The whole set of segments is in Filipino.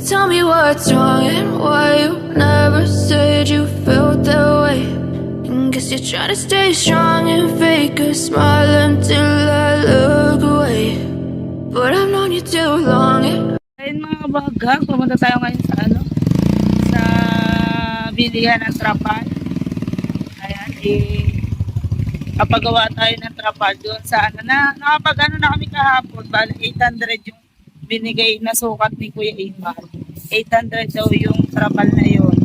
Tell me what's wrong and why you never said you felt that way. And guess you're trying to stay strong and fake a smile until I look away. But I've known you too long. Ayun mga kabagag, pumunta tayo ngayon sa sa bilihan ng trapal. Ayan, kapagawa tayo ng trapal doon sa nakapag na kami kahapon, bali 800 yung binigay na sukat ni Kuya Imar. 800 daw yung trapal na yun.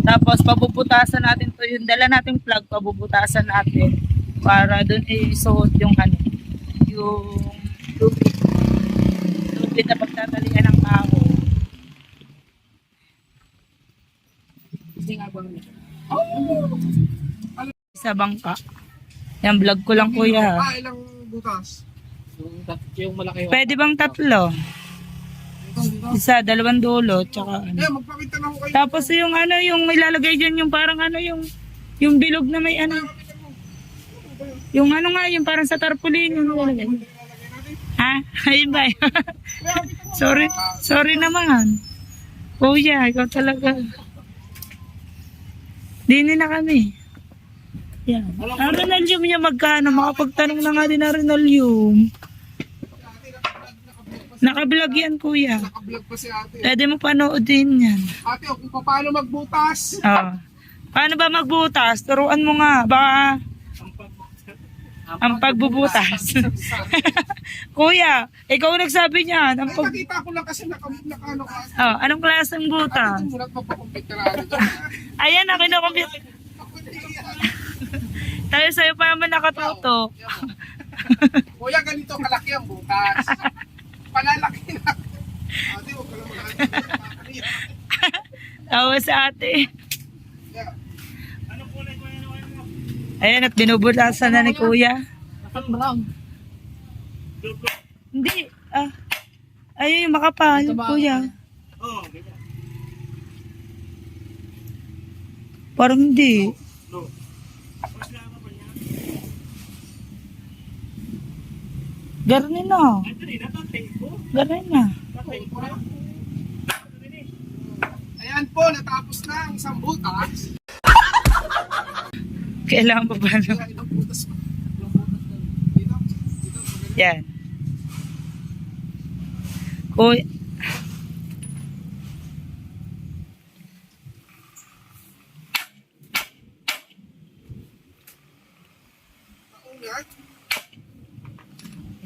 Tapos pabubutasan natin to, yung dala nating plug, pabubutasan natin para doon isuot yung yung lupit na pagtatalian ng tao. Sa bangka. Yan, vlog ko lang kuya. Ilang butas? Yung malaki. Pwede bang tatlo? Isa, dalawang dulo, tsaka Magpakita na ko kayo. Tapos yung yung ilalagay dyan, yung parang yung bilog na may yung yung parang sa tarpaulin yung ilalagay. Ha? Ayun ba? Sorry naman. Kuya, ikaw talaga. Dini na kami. Yan. Ang Renalium niya magkano? Makapagtanong na nga din na Renalium. Nakablog yan, kuya. Nakablog pa si ate. Pwede mo panoodin yan. Ate, kung paano magbutas? Paano ba magbutas? Turuan mo nga. Baka ang pagbubutas. Kuya, ikaw nagsabi niyan. Nakita ko lang kasi nakano ka. Anong klaseng butas? Ate, muna magpakumpit ka na. Ayan, kinukumpit. Tayo sa'yo pa naman nakatuto. Kuya, ganito kalaki ang butas. Palalaki na. Ate, huwag ka lang mag-aaral. Tawa sa ate. Ayan, at binubutasan na ni kuya. Hindi. Ayun yung makapal, kuya. Parang hindi. Garnin na. Garnin na. Ayan po, natapos na ang isang butas. Kailangan pa ba? Ilang butas pa? Ilang butas na? Dito? Dito? Yan. Kuya.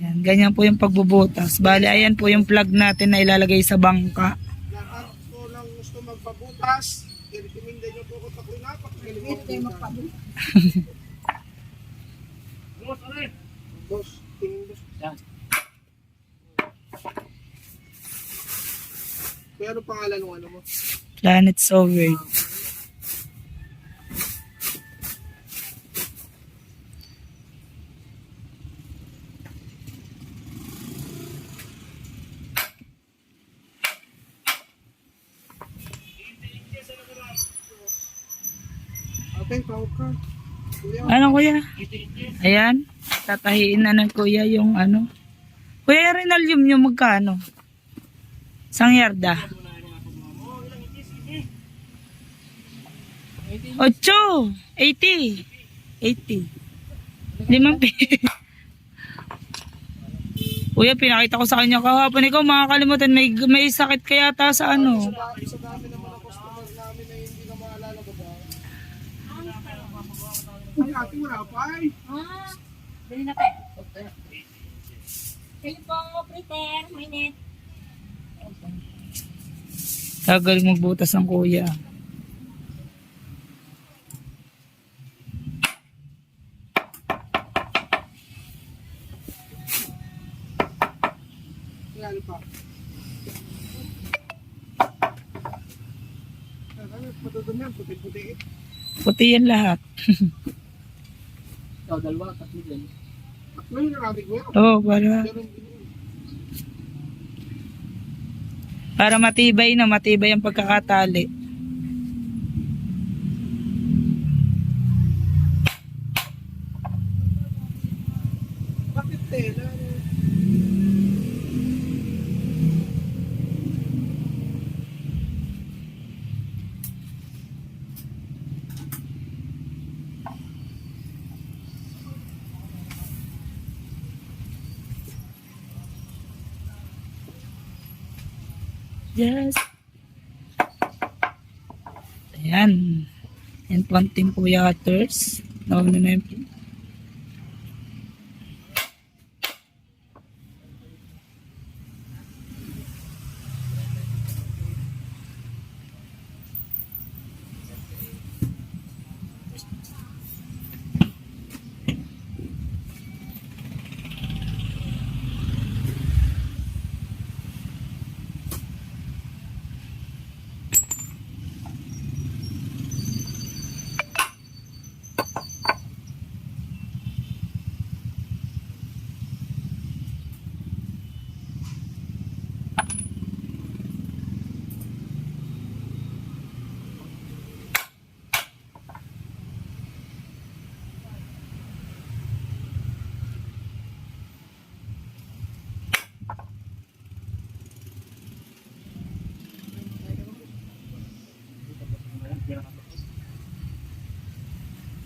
Yan, ganyan po yung pagbubutas. Bali, ayan po yung plug natin na ilalagay sa bangka. Lahat po lang gusto magpabutas. I-recommenda nyo po kung ako'y napakagaling magpabutas. Boss, tingin boss. Yan. Kaya ano pangalan ng mo? Planet Sovereign. Okay, tawag ka. Ano kuya? Ayan. Tatahiin na ng kuya yung Kuya, Renalium yung magkano? Isang yarda. 8. 80. 80. 5 Kuya, pinakita ko sa kanya kahapon. Ikaw makakalimutan, may sakit kaya ta sa Sa dami naman ang customer namin na hindi na maalala ba ba? Ay, ate, wala pa eh. Dali na tayo. Kayo po, prepare, minute. Gagaling magbutas ang kuya. Yan pa. Matutun yan, puti-puti eh. Puti yan lahat. Ikaw, dalawa, tatlo dyan. Tatlo yung narating ko yan. Oo, para matibay ang pagkakatali. Bakit tela? Just. Ayan. Yan po ang Team Kuyaters. Nauna na yun po.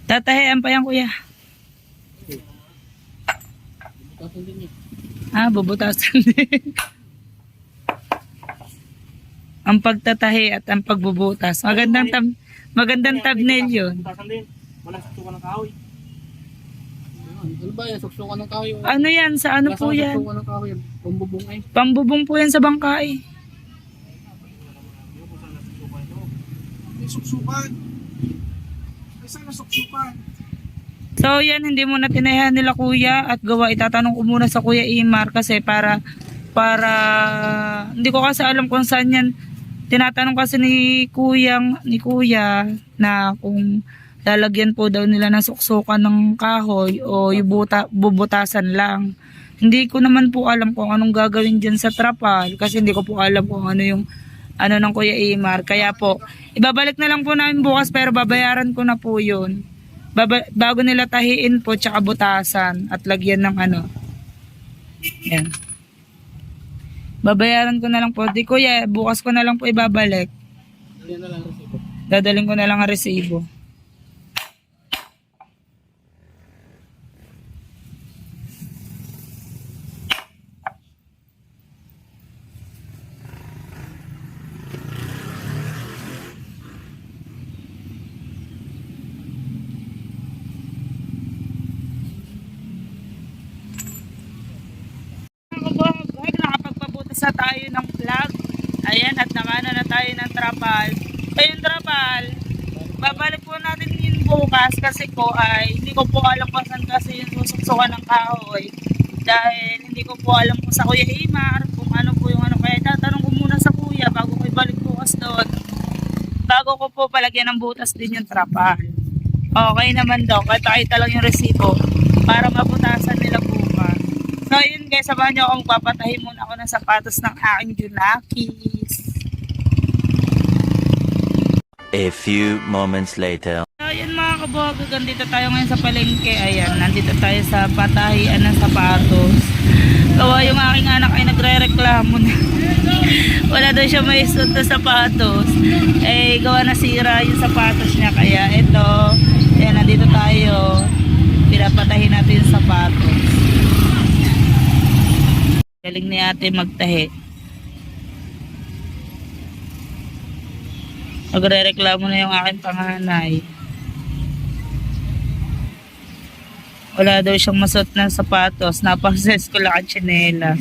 Tatahian pa yan, kuya. Bubutasan din. Ang pagtatahi at ang pagbubutas. Magandang thumbnail yun. Walang saksukan ng kahoy. Ano ba yan? Saksukan ng kahoy? Ano yan? Sa ano po yan? Saksukan ng kahoy. Pambubong ay. Pambubong po yan sa bangkay. May suksukan. May sana suksukan. So yan, hindi mo na tinayahan nila kuya at gawa. Itatanong ko muna sa Kuya Imar kasi para hindi ko kasi alam kung saan yan. Tinatanong kasi ni kuya na kung lalagyan po daw nila ng suksukan ng kahoy o bubutasan lang. Hindi ko naman po alam kung anong gagawin dyan sa trapal kasi hindi ko po alam kung ano yung ano ng Kuya Imar. Kaya po, ibabalik na lang po namin bukas pero babayaran ko na po yun. Bago nila tahiin po tsaka butasan at lagyan ng ano. Yan. Babayaran ko na lang po. Di kuya, bukas ko na lang po ibabalik. Dadaling ko na lang ang resibo. Nakapagpabutas na tayo ng vlog. Ayan, at nakana na tayo ng trapal. So yung trapal, babalik po natin yun bukas kasi po ay hindi ko po alam kung saan kasi yung susuksukan ng kahoy. Dahil hindi ko po alam kung sa Kuya Imar, kung ano po yung ano. Kaya tatanong ko muna sa kuya bago ko ibalik bukas doon. Bago ko po palagyan ng butas din yung trapal. Okay naman daw, kita lang yung resibo para mabutasan nila bukas. So yun guys, sabahan nyo akong papatahin muna ako ng sapatos ng aking Junakis. A few moments later. So yun mga kabog, dito tayo ngayon sa palengke. Ayan, nandito tayo sa patahian ng sapatos. Gawa yung aking anak ay nagre-reklamo na. Wala daw siya may suot na sapatos. Eh, gawa na sira yung sapatos niya. Kaya ito, ayan, nandito tayo. Pinapatahin natin yung sapatos. Galing ni ate magtahi. Nagre-reklamo na yung aking panganay. Wala daw siyang masuot na sapatos. Napakses ko lang ang tsinelas.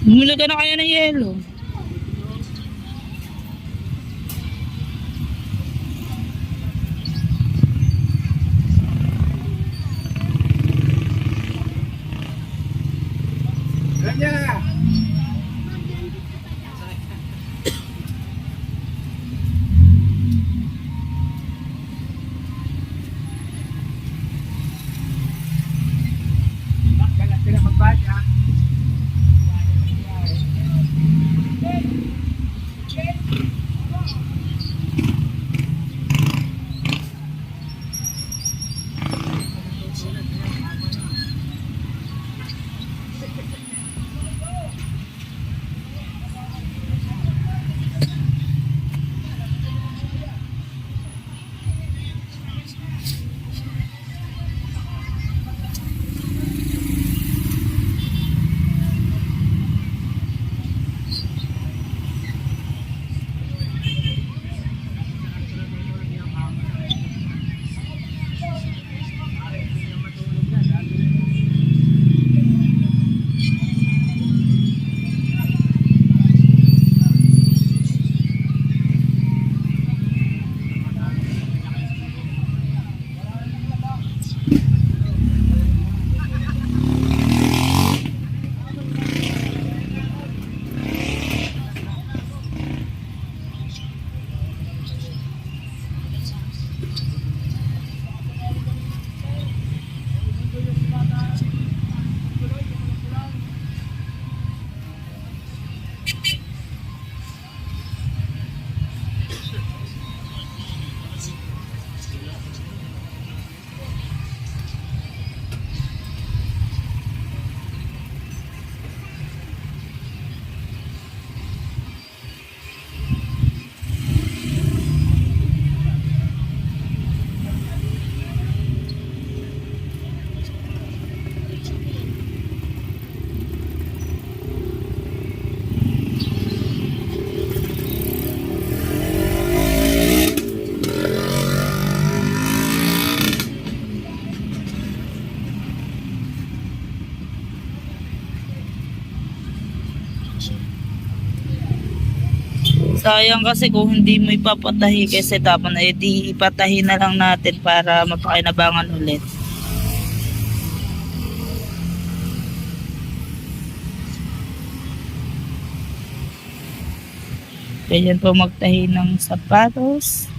Bumili ka na kaya ng yelo. Ranya! Bakit sila magbadya? Sayang kasi kung hindi mo ipapatahi kasi tapon na di ipatahi na lang natin para mapakinabangan ulit. Ganyan po magtahi ng sapatos.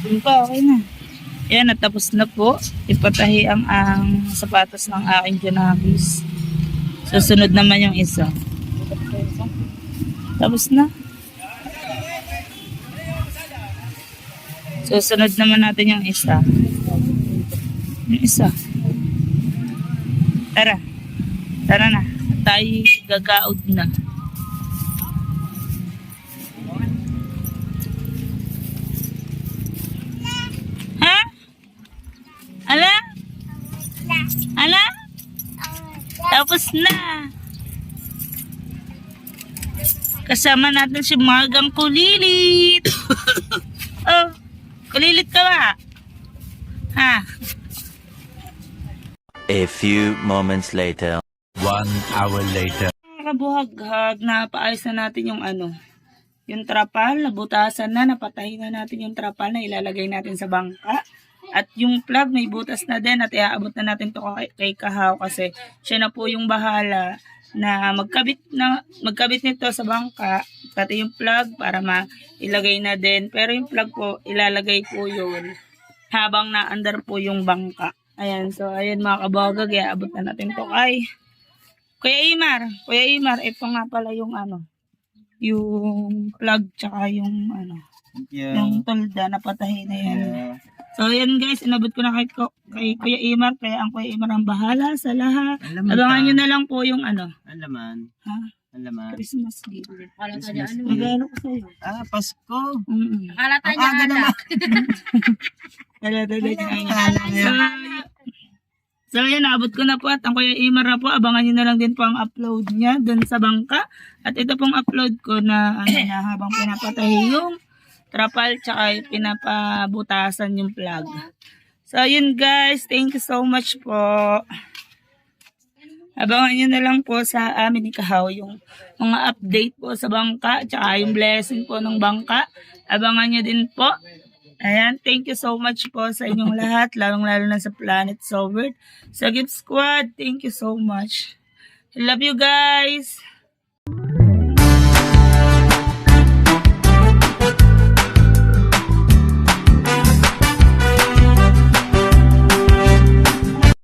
Yun pa, okay na. Ayan, natapos na po. Ipatahi ang sapatos ng aking Janabis. Susunod naman yung isa. Tapos na. Susunod naman natin yung isa. Yung isa. Tara. Tara na. Tayo gagaod na. Ha? Ala? Ala? Tapos na. Kasama natin si Magang Kulilit. Oh, kulilit ka ba? Ha? A few moments later. 1 hour later. Kabuhaghag, napaayos na natin yung yung trapal, nabutasan na, napatahin na natin yung trapal na ilalagay natin sa bangka. At yung plug, may butas na din at iaabot na natin to kay Kahaw kasi siya na po yung bahala na magkabit nito sa bangka, pati yung plug para mailagay na din. Pero yung plug po, ilalagay po yun habang naandar po yung bangka. Ayan, so ayan mga kabawagag, iaabot na natin to kay Kuya Imar, ito nga pala yung yung plug tsaka yung yung tolda na patahin na yan. So ayan guys, inabot ko na kay Kuya Imar, kaya ang Kuya Imar ang bahala sa lahat. Abangan nyo na lang po yung Alaman. ha? Alaman. Christmas gift. Halata niya ano. Regalo ko sa'yo. Pasko. Halata niya anak. So yan, naabot ko na po at ang Kuya Imar na po, abangan nyo na lang din po ang upload niya dun sa bangka. At ito pong upload ko na na habang pinapatahi yung trapal tsaka pinapabutasan yung plug. So yun guys, thank you so much po. Abangan nyo na lang po sa amin ni Kahaw yung mga update po sa bangka tsaka yung blessing po ng bangka. Abangan nyo din po. Ayan, thank you so much po sa inyong lahat, lalong-lalo na sa Planet Sobert. Sa Gift Squad, thank you so much. I love you guys!